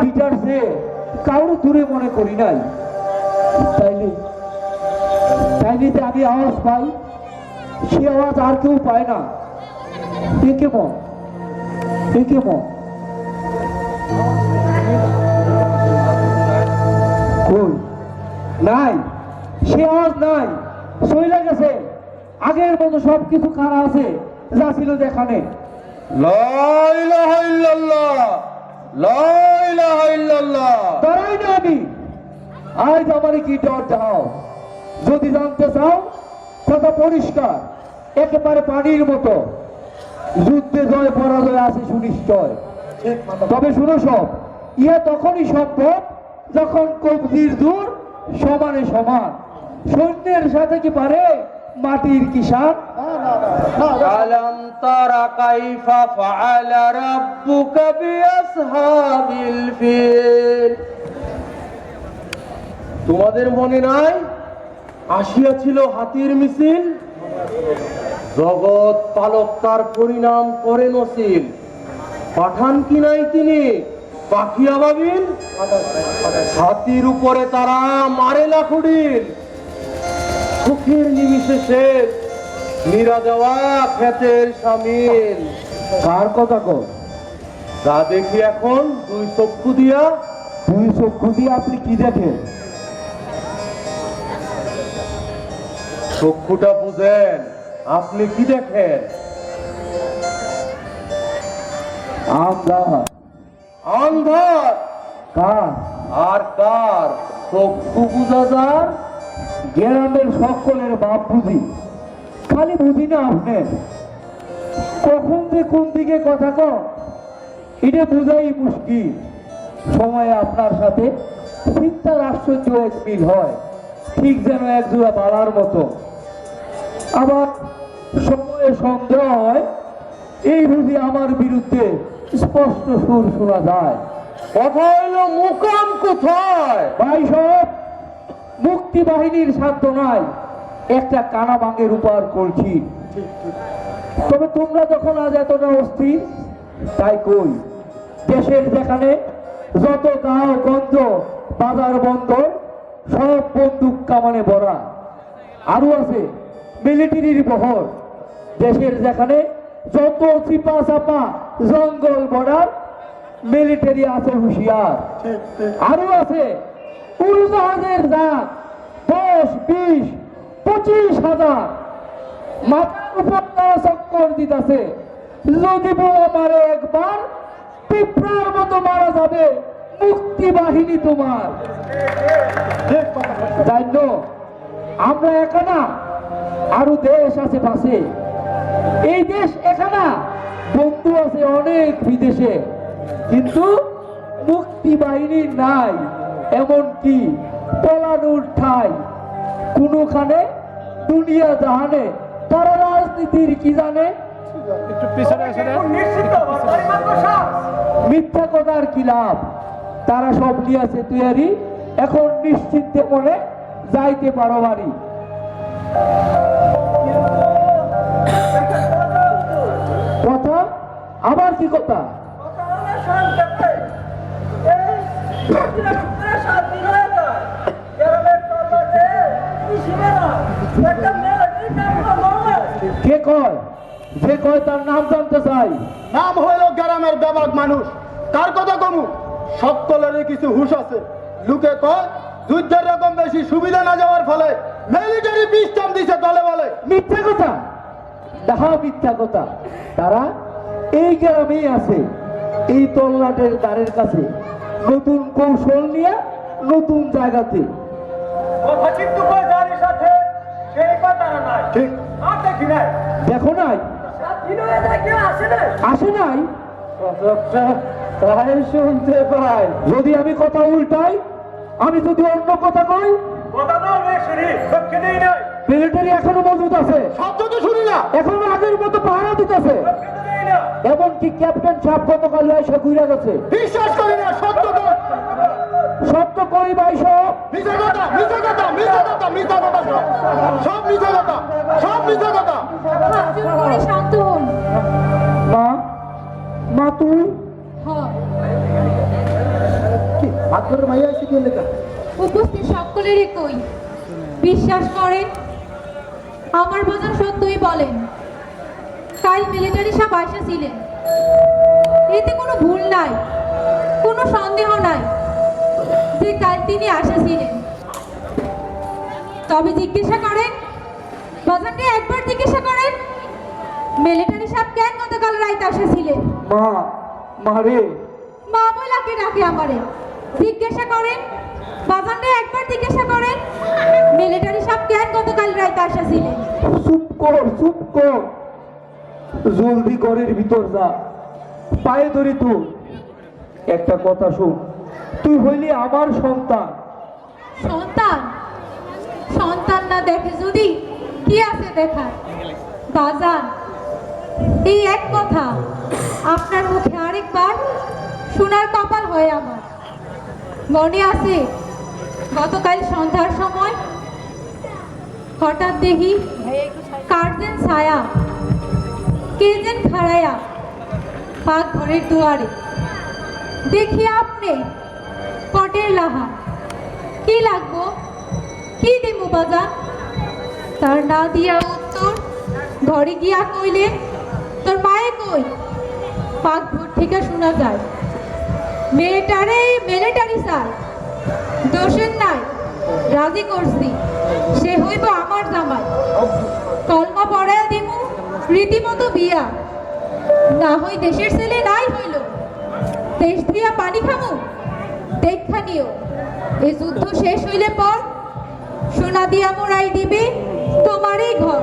Peter সে কাউরে দূরে মনে করি নাই। তাইলে তাইলে আমি আওয়াজ পাই, সে আওয়াজ আর কেউ পায় না। এ কেমন, এ কেমন? কই নাই, সে আওয়াজ নাই, সইলা গেছে। আগের মতো সবকিছু খারাপ আছে যা ছিল যেখানে। লা ইলাহা ইল্লাল্লাহ, লা ইলাহা ইল্লাল্লাহ। তারাই না আমি, আজ আমারে কি ডর দাও? যদি জানতে চাও কথা পরিষ্কার, একেবারে পানির মতো। যুদ্ধে জয় পরাজয় আছে সুনিশ্চয়, তবে শুনো সব ইয়া তখনই সম্ভব যখন কবজির দূর সমানে সমান। সৈন্যের সাথে কি পারে মাটির কিষান? আলাম তারা কাইফা ফাআলা রাব্বুকা বিআসহাবিল ফিল। তোমাদের মনে নাই আসিয়াছিল হাতির মিছিল? জগৎ পালক তার পরিণাম করে নসিল। পাঠান কি নাই তিনি পাখি আবাবিল? হাতির উপরে তারা মারে লাখুডিল। চোখের নিমিষে শেষ মীরা দেওয়া ক্ষেতের সামিল। কার কথা কো? যা দেখি এখন দুই চক্ষু দিয়া। দুই চক্ষু দিয়ে আপনি কি দেখেন? চক্ষুটা বুঝেন, আপনি কি দেখেন? আমরা অন্ধকার। কার? আর কার চক্ষু বুঝা যার? গ্রামের সকলের বাপ বুঝি, খালি বুঝি না আপনি কখন যে কোন দিকে কথা কন এটা বুঝাই মুশকিল। সময়ে আপনার সাথে চিন্তার আশ্চর্য এক মিল হয়, ঠিক যেন এক জোড়া বালার মতো। আবার সময়ে সন্দেহ হয়, এই বুঝি আমার বিরুদ্ধে স্পষ্ট সুর শোনা যায়। কথা হইল মুকাম কোথায়? ভাই সব মুক্তি বাহিনীর সাধ্য নাই একটা কানা বাঙ্গের উপর করছি। তবে তোমরা যখন আজ এতটা অস্থির, তাই কই দেশের যেখানে যত দাও গন্ধ বাজার বন্দর সব বন্দুক কামানে ভরা। আরো আছে মিলিটারির বহর। দেশের যেখানে যত চিপা চাপা জঙ্গল বর্ডার, মিলিটারি আছে হুঁশিয়ার। আরো আছে উড়োজাহাজের জাত 10, 20, 25,000 মাথার উপর তারা চক্কর দিতেছে। যদি বোমা মারে একবার, পিঁপড়ার মতো মারা যাবে মুক্তি বাহিনী তোমার। জানো আমরা একা না, আরো দেশ আছে পাশে। এই দেশ একা না, বন্ধু আছে অনেক বিদেশে। কিন্তু মুক্তি বাহিনীর নাই এমন কি পলানোর ঠাই কোনখানে দুনিয়া জাহানে। তারা রাজনীতির কি জানে? মিথ্যা কথার কি লাভ? তারা সব নিয়েছে তৈরি, এখন নিশ্চিন্তে মনে যাইতে পারো বাড়ি। কথা আবার কি কথা? কে কয়? যে কয় তার নাম জানতে চাই। নাম হইল গ্রামের ব্যাপক মানুষ। কার কথা কমু? সকলেরই কিছু হুঁশ আছে। লোকে কয় যুদ্ধের রকম বেশি সুবিধা না যাওয়ার ফলে মিলিটারি বিশ্রাম দিছে দলে বলে। মিথ্যা কথা, দেখাও মিথ্যা কথা। তারা এই গ্রামেই আছে, এই তল্লাটের দ্বারের কাছে, নতুন কৌশল নিয়ে নতুন জায়গাতে। ঠিক দেখো নাই, আসে নাই, তাই শুনতে পাই। যদি আমি কথা উল্টাই, আমি যদি অন্য কথা কই, মিলিটারি এখনো মজুদ আছে, শব্দ তো শুনি না। এখনো আগের মতো পাহারা দিতেছে। এমনকি ক্যাপ্টেন সাহেব গতকাল এসে ঘুরে গেছে। বিশ্বাস করি না, সত্য তো। সত্য করি ভাই সব মিথ্যা কথা, মিথ্যা কথা, মিথ্যা কথা, মিথ্যা কথা, সব মিথ্যা কথা, সব মিথ্যা কথা। শান্ত হন। মা, মা তুই হ্যাঁ হাত ধরে মাইয়া আইসি কি লেখা উপস্থিত সকলেরই কই বিশ্বাস করেন আমার বাজান সত্যই বলেন কাল মিলিটারি সব আয়সা ছিলেন এতে কোনো ভুল নাই কোনো সন্দেহ নাই যে কাল তিনি আশা ছিলেন তবে জিজ্ঞাসা করেন বাজানকে একবার জিজ্ঞাসা করেন মিলিটারি সব কেন গতকাল রাইতে আসা ছিলেন মা মা রে মা বলাকে ডাকে আমারে জিজ্ঞাসা করেন বাজানকে একবার জিজ্ঞাসা করেন মিলিটারি সব কেন গতকাল রাইতে আসা ছিলেন চুপ কর চুপ কর জলদি ঘরের ভিতর যা পায়ে ধরি তুই একটা কথা শোন তুই হইলি আমার সন্তান সন্তান সন্তান না দেখে যদি কি আছে দেখার বাজান এই এক কথা আপনার মুখে আরেকবার শোনার কপাল হয় আমার মনে আছে গতকাল সন্ধ্যার সময় হঠাৎ দেখি কার্জেন ছায়া কে যেন খাড়ায়া পাক ঘরের দুয়ারে দেখি আপনি পটের লাহা কি লাগবো কি দেবো বাজান তার না দিয়া উত্তর ঘরে গিয়া কইলে তোর মায়ে কই পাক ঘর থেকে শোনা যায় মিলিটারি স্যার দোষের নাই রাজি করছি সে হইব আমার জামাই কলমা পড়ায় দিমু রীতিমতো বিয়া না হই দেশের ছেলে নাই হইল দেশ দিয়া পানি খামু দেখা নিও এই যুদ্ধ শেষ হইলে পর সোনা দিয়া মোড়াই দিবে তোমারই ঘর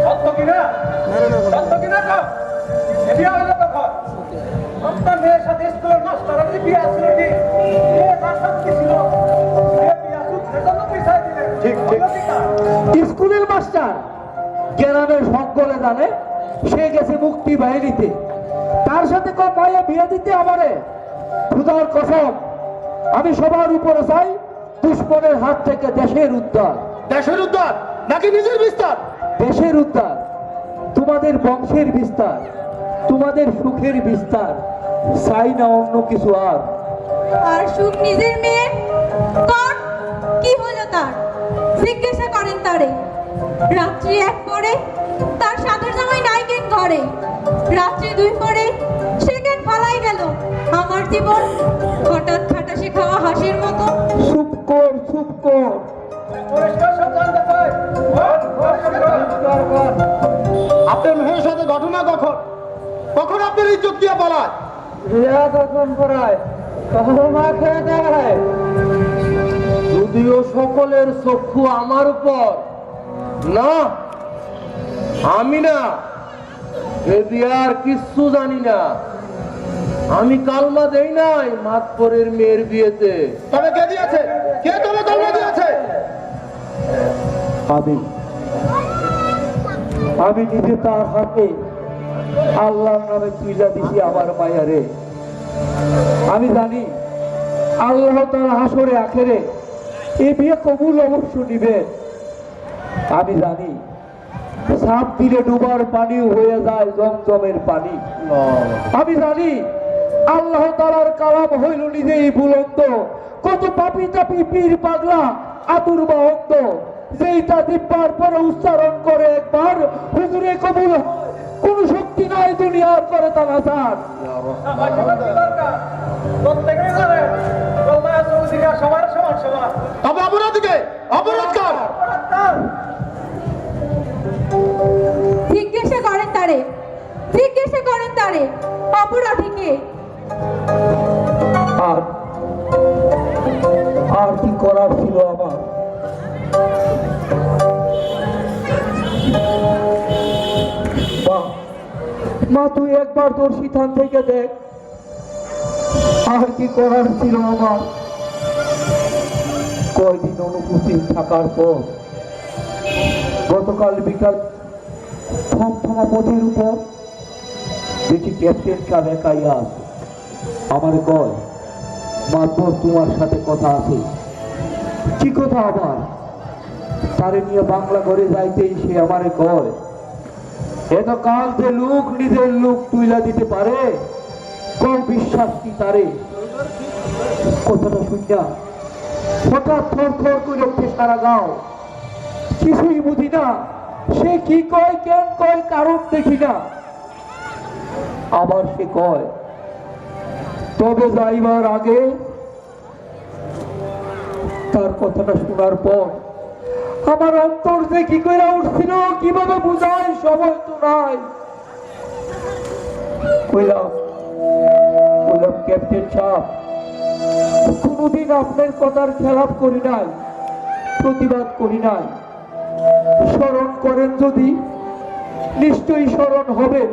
সত্য কিনা সত্য কিনা কো বিয়া হইলো কখন আপনার মেয়ের সাথে স্কুলের মাস্টার কি বিয়া ছিল কি বিয়ে তার সত্যি ছিল বিয়ে বিয়া সুখের জন্য পয়সা দিলে ঠিক ঠিক স্কুলের মাস্টার গ্রামের সকলে জানে সে গেছে মুক্তি বাহিনীতে তার সাথে কম মাইয়া বিয়ে দিতে আমারে খুদার কসম আমি সবার উপরে চাই দুশ্মনের হাত থেকে দেশের উদ্ধার নাকি নিজের বিস্তার দেশের উদ্ধার তোমাদের বংশের বিস্তার তোমাদের সুখের বিস্তার চাই না অন্য কিছু আর আর সুখ নিজের মেয়ে কর কি হলো তার জিজ্ঞাসা করেন তারে রাত্রি এক পরে তার সাথের জামাই নাই কেন ঘরে রাত্রি দুই পরে সে কেন ফালাই গেল আমার জীবন হঠাৎ খাটাসে খাওয়া হাসির মতো চুপ কর চুপ কর পরিষ্কার সব জানতে চাই আপনার মেয়ের সাথে ঘটনা কখন কখন আপনার ইজ্জত দিয়ে পালায় যদিও সকলের চক্ষু আমার উপর না আমি না এ বিয়ার কিচ্ছু জানি না আমি কালমা দেই নাই মাতপরের মেয়ের বিয়েতে তবে কে দিয়েছে কে তবে কলমা দিয়েছে আমি নিজে তার হাতে আল্লাহর নামে তুইলা দিছি আমার মায়ারে আমি জানি আল্লাহ তার হাসরে আখেরে এই বিয়ে কবুল অবশ্য নিবে আমি জানি সাপ দিলে ডুবার পানিও হয়ে যায় জমজমের পানি আমি জানি আল্লাহ তাআলার কালাম হইল নিজেই বুলন্দ কত পাপি তাপি পীর পাগলা আতুর বা অন্ধ যেইটা দিব্যার পরে উচ্চারণ করে একবার হুজুরে কবুল হয়। কোন শক্তি নাই দুনিয়ার করে তা নাচার তবে অপরাধীকে অপরাধ কর জিজ্ঞাসা করেন তারে অপরাধীকে আর আর কি করার ছিল আমার মা তুই একবার তোর সিদ্ধান্ত থেকে দেখ আর কি করার ছিল আমার কয়দিন অনুপস্থিত থাকার পর গতকাল বিকাল থমথমা পথের উপর দেখি ক্যাপ্টেন কাপ একাইয়া আছে আমার কয় মাত্র তোমার সাথে কথা আছে কি কথা আবার তারে নিয়ে বাংলা ঘরে যাইতেই সে আমারে কয় এত কাল যে লোক নিজের লোক তুইলা দিতে পারে কোন বিশ্বাস কি তারে কথাটা শুনিয়া হঠাৎ থর থর করে উঠে সারা গাও। কিছুই বুঝি না, সে কি কয় কেন কয় কারণ দেখি না। আবার সে কয়, তবে যাইবার আগে। তার কথাটা শোনার পর আমার অন্তর যে কি করে উঠছিল, কিভাবে বুঝায় সময় তো নাই। কইলাম কইলাম ক্যাপ্টেন সাহেব, কোনোদিন আপনার কথার খেলাপ করি নাই, প্রতিবাদ করি নাই। স্মরণ করেন যদি নিশ্চয়ই স্মরণ হবে।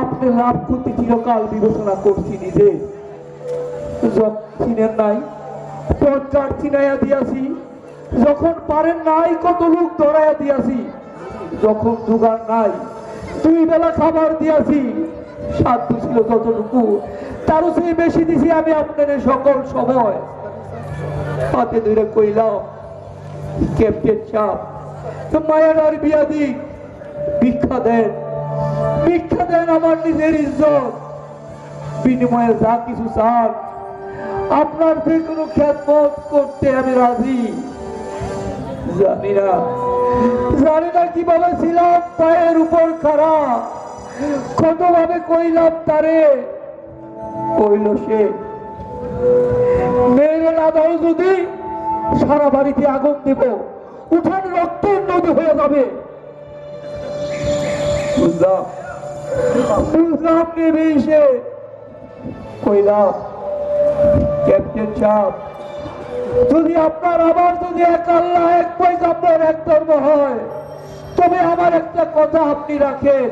আপনি লাভ ক্ষতি চিরকাল বিবেচনা করছি নিজে। চিনেন নাই পঞ্চাশ চিনাইয়া দিয়াছি, যখন পারেন নাই কত লোক ধরাইয়া দিয়াছি, যখন জোগাড় নাই 2 বেলা খাবার দিয়াছি, সাধ্য ছিল যতটুকু তারও চেয়ে বেশি দিছি আমি আপনার সকল সময়। হাতে ধরে কইলাম, ক্যাপ্টেন সাহেব, তো মায়ের আর বিয়া দিক, ভিক্ষা দেন, ভিক্ষা দেন আমার নিজের ইজ্জত, বিনিময়ে যা কিছু চান আপনার যে কোনো খেদমত করতে আমি রাজি। জানি না কিভাবে ছিলাম পায়ের উপর খাড়া, কতভাবে কইলাম তারে, কইল সে মেরে না দাও যদি সারা বাড়িতে আগুন দেব, উঠান রক্তের নদী হয়ে যাবে। বুঝলাম বুঝলাম নেবে সে। কইলাম, ক্যাপ্টেন সাহেব, যদি আপনার আবার যদি এক আল্লাহ এক পয়গম্বর এক ধর্ম হয়, তবে আমার একটা কথা আপনি রাখেন,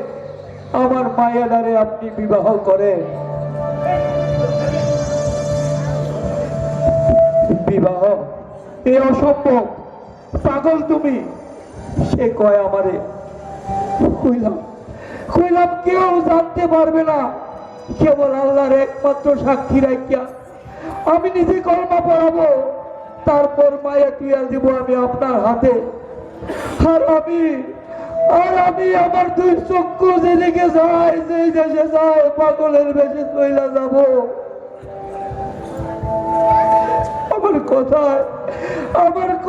আমার মায়াডারে আপনি বিবাহ করেন। বিবাহ এ অসম্ভব, পাগল তুমি। সে কয় আমারে। কইলাম কইলাম কেউ জানতে পারবে না, কেবল আল্লাহর একমাত্র সাক্ষী রাখিয়া আমি নিজে কলমা পড়াবো, তারপর মায়া তুইয়া দিব আমি আপনার হাতে। আর আমি আমার 2 চক্ষু যেদিকে যায়, যেই দেশে যায়, পাগলের বেশে চইলা যাব। আমার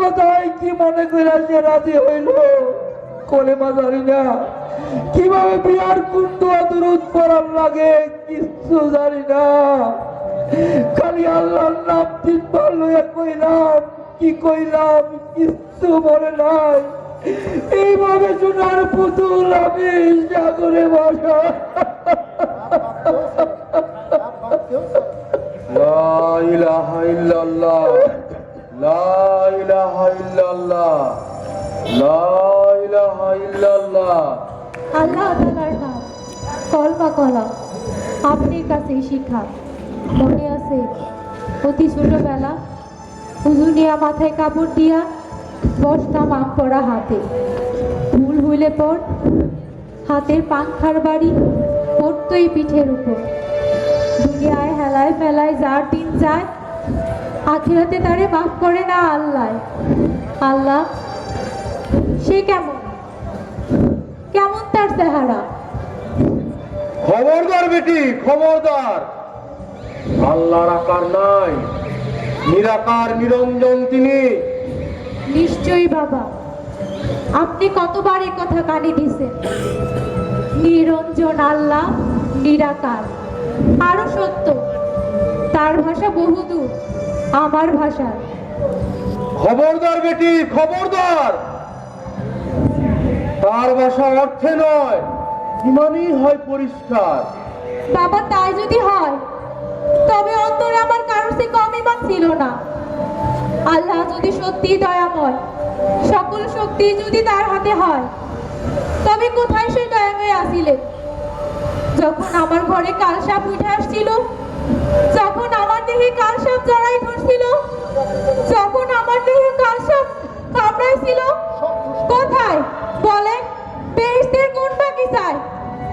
কথায় কি মনে করে সে রাজি হইল, কলেমা জানি না, কিভাবে বিয়ার কুন্ডু দুরুদ পড়ার লাগে কিচ্ছু জানি না, খালি আল্লাহর নাম 3 বার লইয়া কইলাম, কি কইলাম কিচ্ছু মনে নাই। এইভাবে সোনার পুতুল আমি সাগরে বসা। লা ইলাহা ইল্লাল্লাহ, লা ইলাহা ইল্লাল্লাহ, লা ইলাহা ইল্লাল্লাহ। আল্লাহ তাআলার নাম কলমা কলা আপনার কাছেই শিখা। মনে আছে অতি ছোটবেলা হুজুনিয়া মাথায় কাপড় দিয়া বসতাম আম পড়া হাতে, ভুল হইলে পর হাতের পাংখার বাড়ি পড়তই পিঠের উপর। দুনিয়ায় হেলায় ফেলায় যার দিন যায়, আখিরাতে তারে মাফ করে না আল্লাহ। আল্লাহ সে কেমন কেমন তার চেহারা? খবরদার বেটি, খবরদার। আল্লাহর আকার নাই, নিরাকার নিরঞ্জন তিনি। নিশ্চয়ই বাবা, আপনি কতবার এ কথা কানে দিছেন। নিরঞ্জন আল্লাহ, নিরাকার। আরো সত্য, তার ভাষা বহুদূর আমার ভাষা। খবরদার বেটি, খবরদার। তার ভাষা অর্থে নয়, ইমানই হয় পরিষ্কার। বাবা তাই যদি হয়, তবে অন্তরে আমার কারোর চেয়ে কম ইমান ছিল না। আল্লাহ যদি সত্যি দয়াময়, সকল শক্তি যদি তার হাতে হয়, তবে কোথায় সে দয়াময় আসিলেন? যখন আমার ঘরে কালসাপ উঠে আসছিল, যখন আমার দেহে কালসাপ জড়াই ধরছিল, যখন আমার দেহে কালসাপ কামড়াইছিল, কোথায় বলে বেহেশতের কোন বাকি চায়?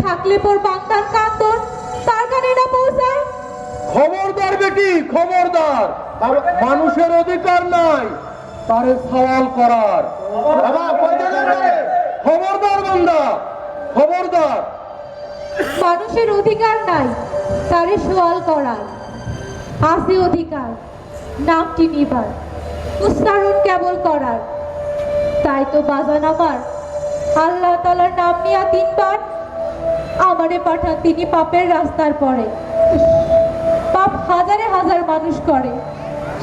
থাকলে পর বান্দার কান্দন তার কানে না পৌঁছায়। খবরদার বেটি, খবরদার। মানুষের অধিকার নাই তারে সওয়াল করার। খবরদার বান্দা, খবরদার। মানুষের অধিকার নাই তারে সওয়াল করার। আছে অধিকার নামটি নিবার, উচ্চারণ কেবল করার। তাই তো বাজান আমার আল্লাহ তাআলার নাম নিয়া 3 বার আমারে পাঠান তিনি পাপের রাস্তার পরে। পাপ হাজারে হাজার মানুষ করে,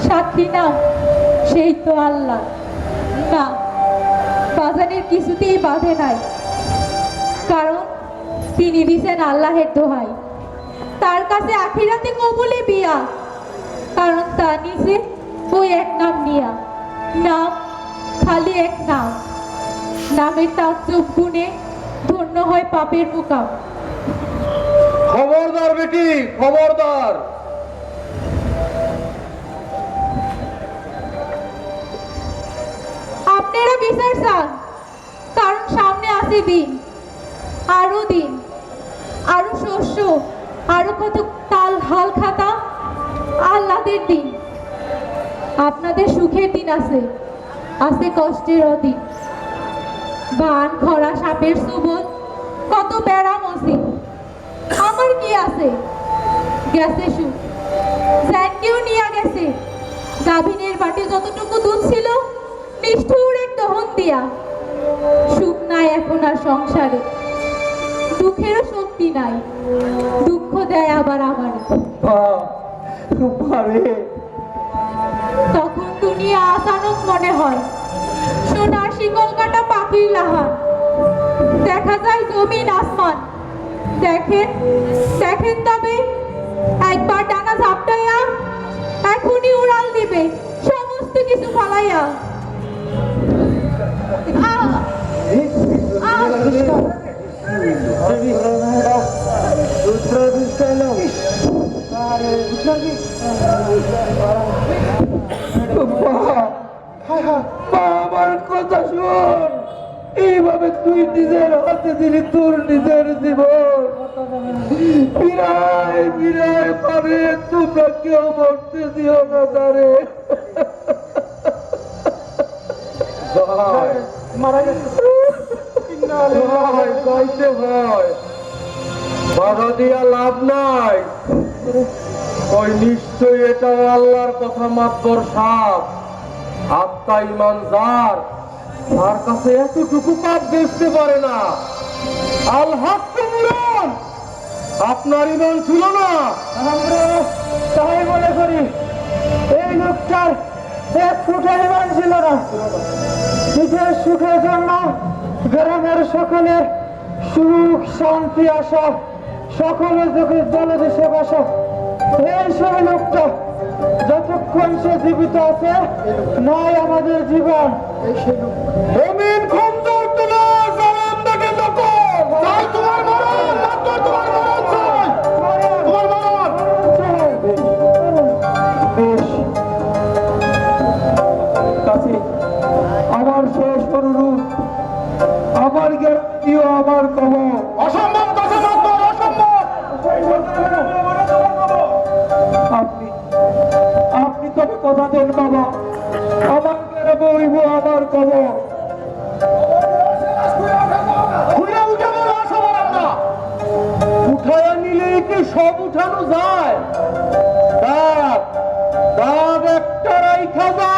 সাক্ষী নাম সেই তো আল্লাহ। না, বাজানের কিছুতেই বাধে নাই, কারণ তিনি দিছেন আল্লাহের দোহাই। তার কাছে আখিরাতে কবুলে বিয়া, কারণ তা নিছে ওই এক নাম নিয়া। নাম খালি এক নাম, নামের তাজ্জব গুণে ধন্য হয় পাপের মুকাম। খবরদার বেটি, খবরদার। আপনারা বিচার চান, কারণ সামনে আছে দিন, আরো দিন, আরো শস্য, আরো কত তাল হাল খাতা আহ্লাদের দিন। আপনাদের সুখের দিন আছে, আছে কষ্টেরও দিন। বান খরা সাপের সুবল, কত ব্যারাম আছে। আমার কি আছে? গেছে সুখ, কেউ নিয়ে গেছে। গাভিনের বাটে যতটুকু দুধ ছিল, নিষ্ঠুর এক দহন দিয়া। সুখ নাই এখন আর সংসারে, দুঃখেরও শক্তি নাই, দুঃখ দেয় আবার আমার। তখন দুনিয়া আচানক মনে হয় সোনার শিকল কাটা পাখির লাহান। দেখা যায় জমিন আসমান, দেখেন দেখেন তবে একবার ডানা ঝাপটাইয়া এখনই উড়াল দিবে সমস্ত কিছু ফালাইয়া। আমার কথা শোন, এইভাবে তুই নিজের হাতে দিলি তোর নিজের জীবন। বিরায় বিরায় পারে, তোমরা কেউ মরতে দিও না তারে। মারা গেছে। ভয় কইতে ভয়, বাধা দিয়া লাভ নাই। ওই নিশ্চয়ই এটা আল্লাহর কথা মাত্র সাপ। আত্মা ইমান যার, তার কাছে এতটুকু পাপ দেখতে পারে না। আল হক তো মুরান, আপনার ইমান ছিল না। আমরা তাই মনে করি এই লোকটার এক ফুটা ইমান ছিল না। নিজের সুখের জন্য গ্রামের সকলের সুখ শান্তি আশা, সকলের চোখের জলে দেশে বাসা। এই সেই লোকটা যতক্ষণ সে জীবিত আছে, নাই আমাদের জীবন। জমিন খন্দর তোলা, জবান দেখে দেখো। তাই তোমার মরণ, মাত্র তোমার মরণ চাই। তোমার মরণ। বেশ, কাছে আমার শেষ অনুরোধ, আমার জ্ঞানীয় আমার কবর। অসম্ভব কথা মাত্র, অসম্ভব। আপনি আপনি তবে কথা দেন বাবা, আমার কেন বলব আমার কবর। ঘুরে উঠে বলো অসম্ভব না। উঠায় নিলে কি সব উঠানো যায়? দাঁত দাঁত একটা রাইখা যায়।